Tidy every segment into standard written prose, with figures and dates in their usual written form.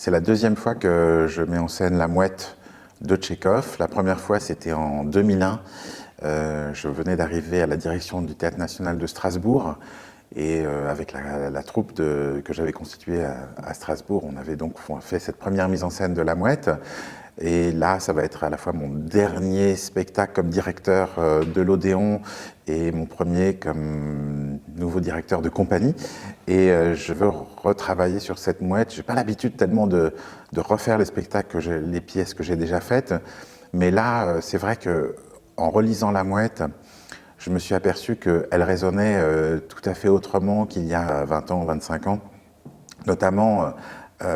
C'est la deuxième fois que je mets en scène La Mouette de Tchekhov. La première fois, c'était en 2001. Je venais d'arriver à la direction du Théâtre national de Strasbourg et avec la troupe que j'avais constituée à Strasbourg, on avait donc fait cette première mise en scène de La Mouette. Et là, ça va être à la fois mon dernier spectacle comme directeur de l'Odéon et mon premier comme nouveau directeur de compagnie. Et je veux retravailler sur cette mouette. Je n'ai pas l'habitude tellement de refaire les spectacles, les pièces que j'ai déjà faites. Mais là, c'est vrai qu'en relisant La Mouette, je me suis aperçu qu'elle résonnait tout à fait autrement qu'il y a 20 ans, 25 ans. Notamment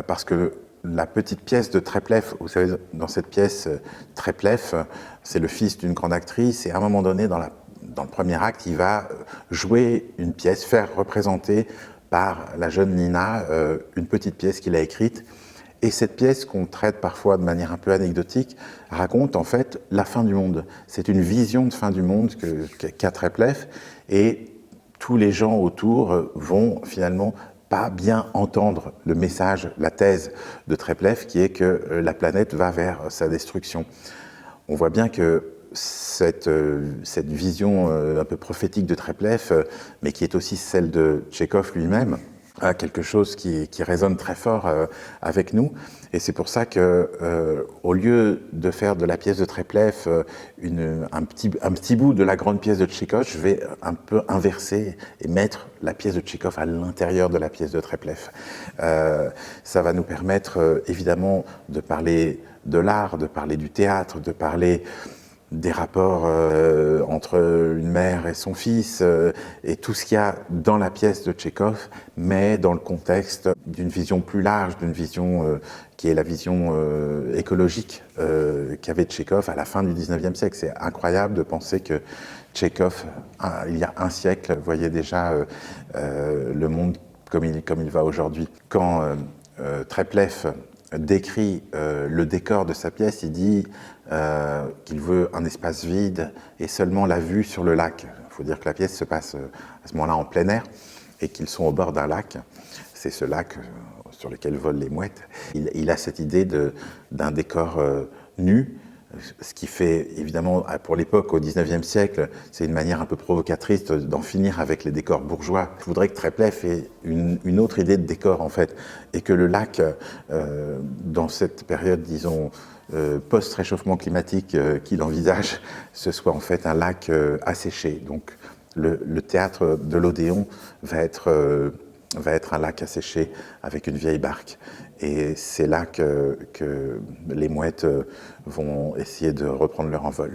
parce que la petite pièce de Treplieff, vous savez, dans cette pièce, Treplieff, c'est le fils d'une grande actrice, et à un moment donné, dans le premier acte, il va jouer une pièce, faire représenter par la jeune Nina une petite pièce qu'il a écrite. Et cette pièce, qu'on traite parfois de manière un peu anecdotique, raconte en fait la fin du monde. C'est une vision de fin du monde qu'a Treplieff, et tous les gens autour vont finalement pas bien entendre le message, la thèse de Treplieff, qui est que la planète va vers sa destruction. On voit bien que cette vision un peu prophétique de Treplieff, mais qui est aussi celle de Tchekhov lui-même, a quelque chose qui résonne très fort avec nous. Et c'est pour ça que, au lieu de faire de la pièce de Treplieff un petit bout de la grande pièce de Tchekhov, je vais un peu inverser et mettre la pièce de Tchekhov à l'intérieur de la pièce de Treplieff. Ça va nous permettre évidemment de parler de l'art, de parler du théâtre, de parler des rapports entre une mère et son fils, et tout ce qu'il y a dans la pièce de Tchekhov, mais dans le contexte d'une vision plus large, d'une vision qui est la vision écologique qu'avait Tchekhov à la fin du 19e siècle. C'est incroyable de penser que Tchekhov, il y a un siècle, voyait déjà le monde comme il va aujourd'hui. Quand Treplieff décrit le décor de sa pièce, il dit qu'il veut un espace vide et seulement la vue sur le lac. Il faut dire que la pièce se passe à ce moment-là en plein air et qu'ils sont au bord d'un lac. C'est ce lac sur lequel volent les mouettes. Il a cette idée d'un décor nu, ce qui fait évidemment, pour l'époque, au 19e siècle, c'est une manière un peu provocatrice d'en finir avec les décors bourgeois. Je voudrais que Treplieff ait une autre idée de décor, en fait, et que le lac, dans cette période, disons, post-réchauffement climatique qu'il envisage, ce soit en fait un lac asséché. Donc le théâtre de l'Odéon va être un lac asséché avec une vieille barque. Et c'est là que les mouettes vont essayer de reprendre leur envol.